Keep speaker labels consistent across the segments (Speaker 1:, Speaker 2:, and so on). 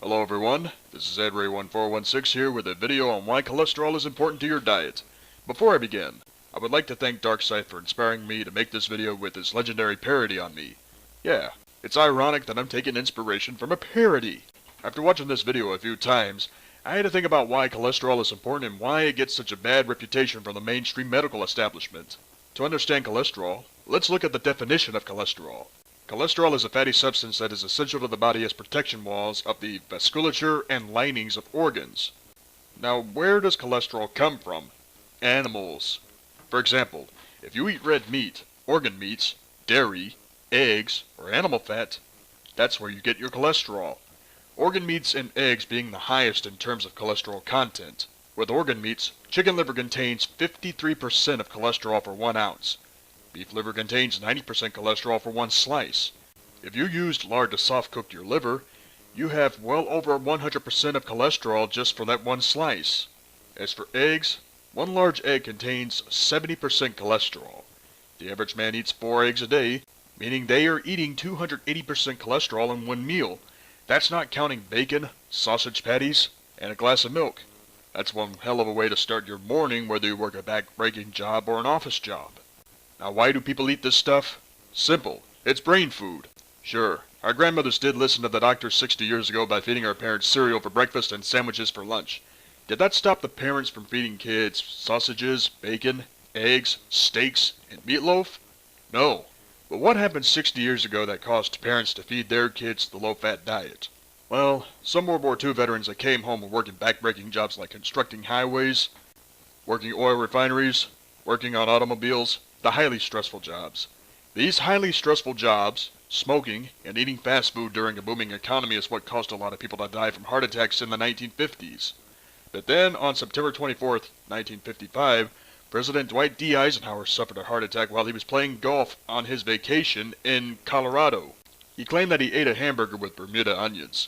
Speaker 1: Hello everyone, this is Edray1416 here with a video on why cholesterol is important to your diet. Before I begin, I would like to thank Darkside for inspiring me to make this video with his legendary parody on me. Yeah, it's ironic that I'm taking inspiration from a parody. After watching this video a few times, I had to think about why cholesterol is important and why it gets such a bad reputation from the mainstream medical establishment. To understand cholesterol, let's look at the definition of cholesterol. Cholesterol is a fatty substance that is essential to the body as protection walls of the vasculature and linings of organs. Now, where does cholesterol come from? Animals. For example, if you eat red meat, organ meats, dairy, eggs, or animal fat, that's where you get your cholesterol. Organ meats and eggs being the highest in terms of cholesterol content. With organ meats, chicken liver contains 53% of cholesterol for 1 ounce. Beef liver contains 90% cholesterol for 1 slice. If you used lard to soft-cook your liver, you have well over 100% of cholesterol just for that 1 slice. As for eggs, 1 large egg contains 70% cholesterol. The average man eats 4 eggs a day, meaning they are eating 280% cholesterol in 1 meal. That's not counting bacon, sausage patties, and a glass of milk. That's one hell of a way to start your morning, whether you work a back-breaking job or an office job. Now, why do people eat this stuff? Simple. It's brain food. Sure, our grandmothers did listen to the doctor 60 years ago by feeding our parents cereal for breakfast and sandwiches for lunch. Did that stop the parents from feeding kids sausages, bacon, eggs, steaks, and meatloaf? No. But what happened 60 years ago that caused parents to feed their kids the low-fat diet? Well, some World War II veterans that came home and worked in back-breaking jobs like constructing highways, working oil refineries, working on automobiles, the highly stressful jobs. These highly stressful jobs, smoking, and eating fast food during a booming economy is what caused a lot of people to die from heart attacks in the 1950s. But then, on September 24th, 1955, President Dwight D. Eisenhower suffered a heart attack while he was playing golf on his vacation in Colorado. He claimed that he ate a hamburger with Bermuda onions.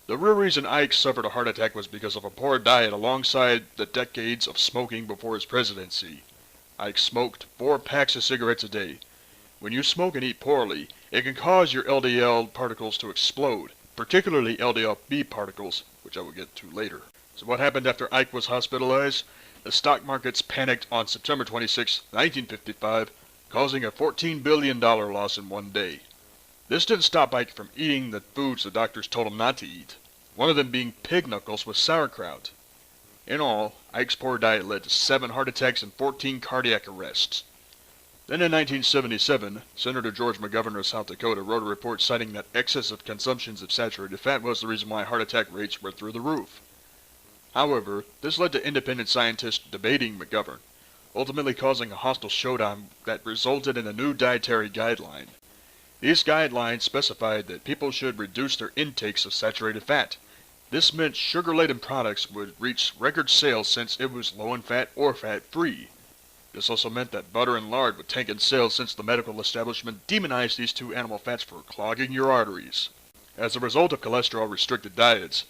Speaker 1: The real reason Ike suffered a heart attack was because of a poor diet alongside the decades of smoking before his presidency. Ike smoked 4 packs of cigarettes a day. When you smoke and eat poorly, it can cause your LDL particles to explode, particularly LDL-B particles, which I will get to later. So what happened after Ike was hospitalized? The stock markets panicked on September 26, 1955, causing a $14 billion loss in 1 day. This didn't stop Ike from eating the foods the doctors told him not to eat, one of them being pig knuckles with sauerkraut. In all, Ike's poor diet led to 7 heart attacks and 14 cardiac arrests. Then in 1977, Senator George McGovern of South Dakota wrote a report citing that excessive consumptions of saturated fat was the reason why heart attack rates were through the roof. However, this led to independent scientists debating McGovern, ultimately causing a hostile showdown that resulted in a new dietary guideline. These guidelines specified that people should reduce their intakes of saturated fat. This meant sugar-laden products would reach record sales since it was low in fat or fat-free. This also meant that butter and lard would tank in sales since the medical establishment demonized these 2 animal fats for clogging your arteries. As a result of cholesterol-restricted diets,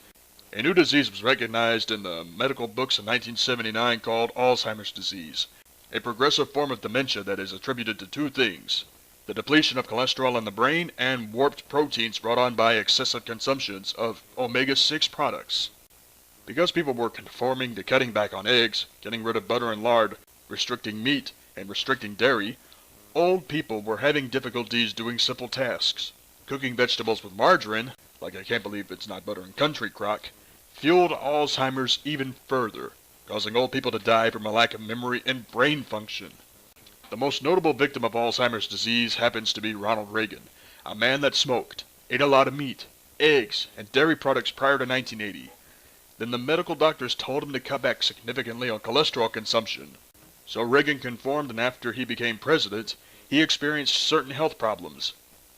Speaker 1: a new disease was recognized in the medical books in 1979 called Alzheimer's disease, a progressive form of dementia that is attributed to 2 things: the depletion of cholesterol in the brain and warped proteins brought on by excessive consumptions of omega-6 products. Because people were conforming to cutting back on eggs, getting rid of butter and lard, restricting meat, and restricting dairy, old people were having difficulties doing simple tasks. Cooking vegetables with margarine, like I can't believe it's not butter and country crock, fueled Alzheimer's even further, causing old people to die from a lack of memory and brain function. The most notable victim of Alzheimer's disease happens to be Ronald Reagan, a man that smoked, ate a lot of meat, eggs, and dairy products prior to 1980. Then the medical doctors told him to cut back significantly on cholesterol consumption. So Reagan conformed, and after he became president, he experienced certain health problems.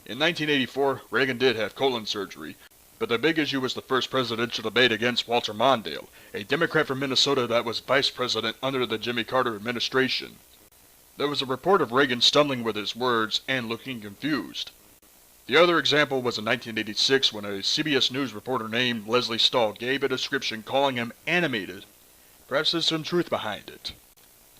Speaker 1: In 1984, Reagan did have colon surgery, but the big issue was the first presidential debate against Walter Mondale, a Democrat from Minnesota that was vice president under the Jimmy Carter administration. There was a report of Reagan stumbling with his words and looking confused. The other example was in 1986 when a CBS News reporter named Leslie Stahl gave a description calling him animated. Perhaps there's some truth behind it.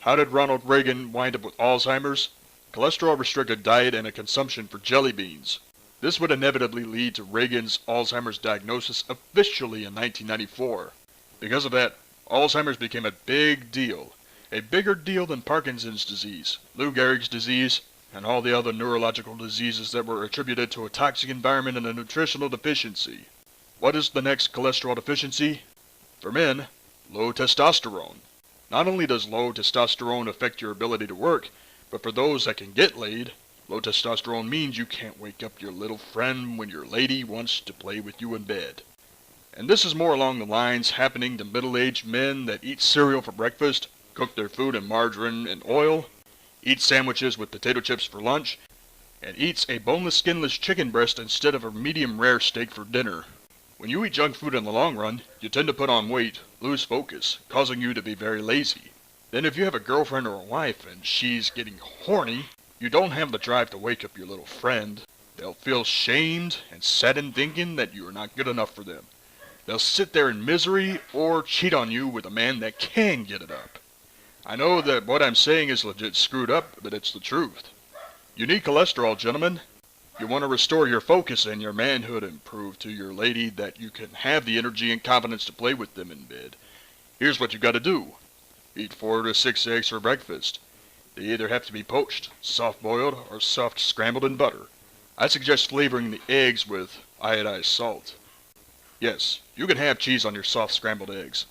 Speaker 1: How did Ronald Reagan wind up with Alzheimer's? Cholesterol-restricted diet and a consumption for jelly beans. This would inevitably lead to Reagan's Alzheimer's diagnosis officially in 1994. Because of that, Alzheimer's became a big deal. A bigger deal than Parkinson's disease, Lou Gehrig's disease, and all the other neurological diseases that were attributed to a toxic environment and a nutritional deficiency. What is the next cholesterol deficiency? For men, low testosterone. Not only does low testosterone affect your ability to work, but for those that can get laid, low testosterone means you can't wake up your little friend when your lady wants to play with you in bed. And this is more along the lines happening to middle-aged men that eat cereal for breakfast, cook their food in margarine and oil, eat sandwiches with potato chips for lunch, and eats a boneless, skinless chicken breast instead of a medium-rare steak for dinner. When you eat junk food in the long run, you tend to put on weight, lose focus, causing you to be very lazy. Then if you have a girlfriend or a wife and she's getting horny, you don't have the drive to wake up your little friend. They'll feel shamed and saddened thinking that you are not good enough for them. They'll sit there in misery or cheat on you with a man that can get it up. I know that what I'm saying is legit screwed up, but it's the truth. You need cholesterol, gentlemen. You want to restore your focus and your manhood and prove to your lady that you can have the energy and confidence to play with them in bed. Here's what you got to do. Eat 4 to 6 eggs for breakfast. They either have to be poached, soft-boiled, or soft scrambled in butter. I suggest flavoring the eggs with iodized salt. Yes, you can have cheese on your soft scrambled eggs.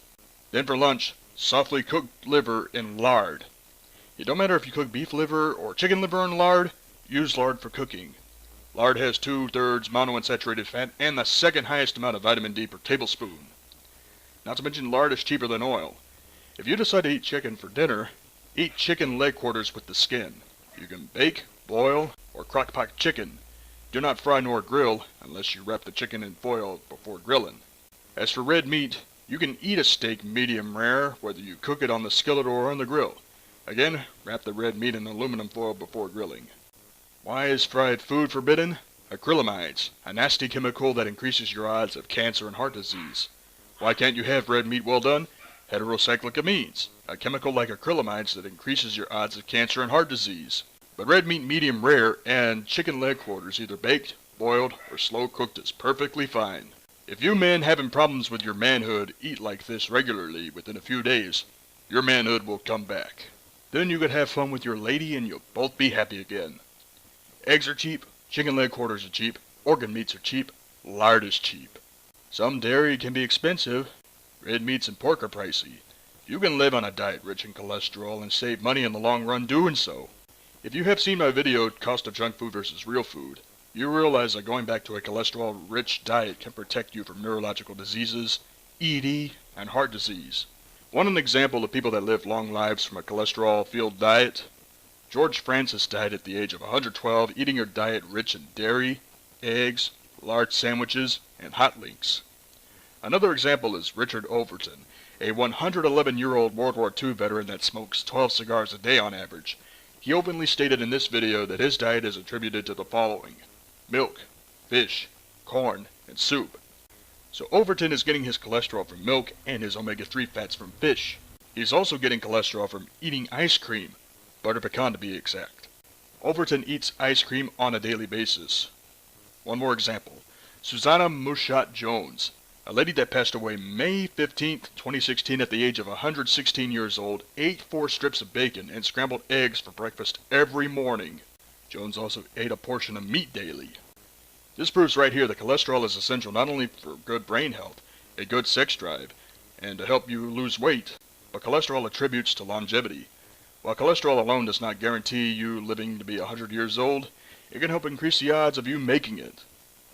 Speaker 1: Then for lunch, softly cooked liver in lard. It don't matter if you cook beef liver or chicken liver in lard, use lard for cooking. Lard has 2/3 monounsaturated fat and the second highest amount of vitamin D per tablespoon. Not to mention lard is cheaper than oil. If you decide to eat chicken for dinner, eat chicken leg quarters with the skin. You can bake, boil, or crock-pot chicken. Do not fry nor grill unless you wrap the chicken in foil before grilling. As for red meat, you can eat a steak medium rare whether you cook it on the skillet or on the grill. Again, wrap the red meat in aluminum foil before grilling. Why is fried food forbidden? Acrylamides, a nasty chemical that increases your odds of cancer and heart disease. Why can't you have red meat well done? Heterocyclic amines, a chemical like acrylamides that increases your odds of cancer and heart disease. But red meat medium rare and chicken leg quarters either baked, boiled, or slow cooked is perfectly fine. If you men having problems with your manhood eat like this regularly within a few days, your manhood will come back. Then you could have fun with your lady and you'll both be happy again. Eggs are cheap, chicken leg quarters are cheap, organ meats are cheap, lard is cheap. Some dairy can be expensive. Red meats and pork are pricey. You can live on a diet rich in cholesterol and save money in the long run doing so. If you have seen my video, Cost of Junk Food versus Real Food, you realize that going back to a cholesterol-rich diet can protect you from neurological diseases, ED, and heart disease. Want an example of people that live long lives from a cholesterol-fueled diet? George Francis died at the age of 112, eating a diet rich in dairy, eggs, large sandwiches, and hot links. Another example is Richard Overton, a 111-year-old World War II veteran that smokes 12 cigars a day on average. He openly stated in this video that his diet is attributed to the following: milk, fish, corn, and soup. So Overton is getting his cholesterol from milk and his omega-3 fats from fish. He's also getting cholesterol from eating ice cream, butter pecan to be exact. Overton eats ice cream on a daily basis. One more example. Susanna Mushat Jones, a lady that passed away May 15, 2016 at the age of 116 years old, ate 4 strips of bacon and scrambled eggs for breakfast every morning. Jones also ate a portion of meat daily. This proves right here that cholesterol is essential not only for good brain health, a good sex drive, and to help you lose weight, but cholesterol attributes to longevity. While cholesterol alone does not guarantee you living to be 100 years old, it can help increase the odds of you making it.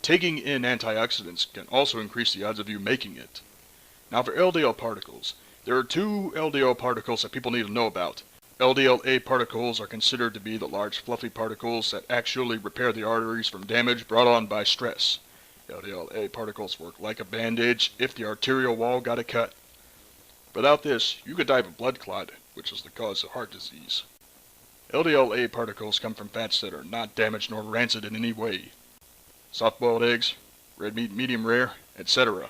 Speaker 1: Taking in antioxidants can also increase the odds of you making it. Now for LDL particles, there are 2 LDL particles that people need to know about. LDL-A particles are considered to be the large fluffy particles that actually repair the arteries from damage brought on by stress. LDL-A particles work like a bandage if the arterial wall got a cut. Without this, you could die of a blood clot, which is the cause of heart disease. LDL-A particles come from fats that are not damaged nor rancid in any way. Soft-boiled eggs, red meat medium rare, etc.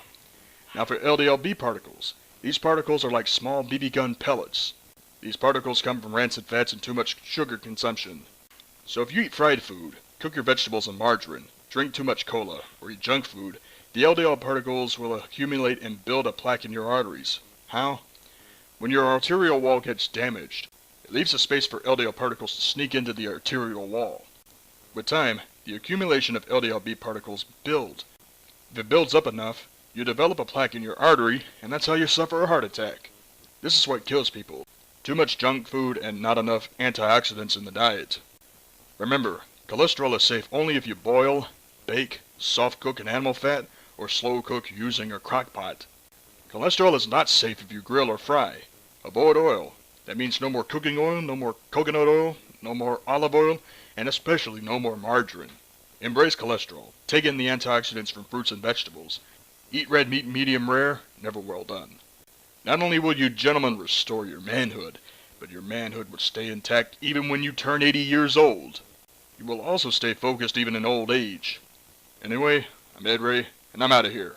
Speaker 1: Now for LDL-B particles, these particles are like small BB gun pellets. These particles come from rancid fats and too much sugar consumption. So if you eat fried food, cook your vegetables in margarine, drink too much cola, or eat junk food, the LDL particles will accumulate and build a plaque in your arteries. How? When your arterial wall gets damaged, it leaves a space for LDL particles to sneak into the arterial wall. With time, the accumulation of LDLB particles build. If it builds up enough, you develop a plaque in your artery, and that's how you suffer a heart attack. This is what kills people. Too much junk food and not enough antioxidants in the diet. Remember, cholesterol is safe only if you boil, bake, soft cook an animal fat, or slow cook using a crock pot. Cholesterol is not safe if you grill or fry. Avoid oil. That means no more cooking oil, no more coconut oil, no more olive oil, and especially no more margarine. Embrace cholesterol. Take in the antioxidants from fruits and vegetables. Eat red meat medium rare, never well done. Not only will you gentlemen restore your manhood, but your manhood will stay intact even when you turn 80 years old. You will also stay focused even in old age. Anyway, I'm Edray, and I'm out of here.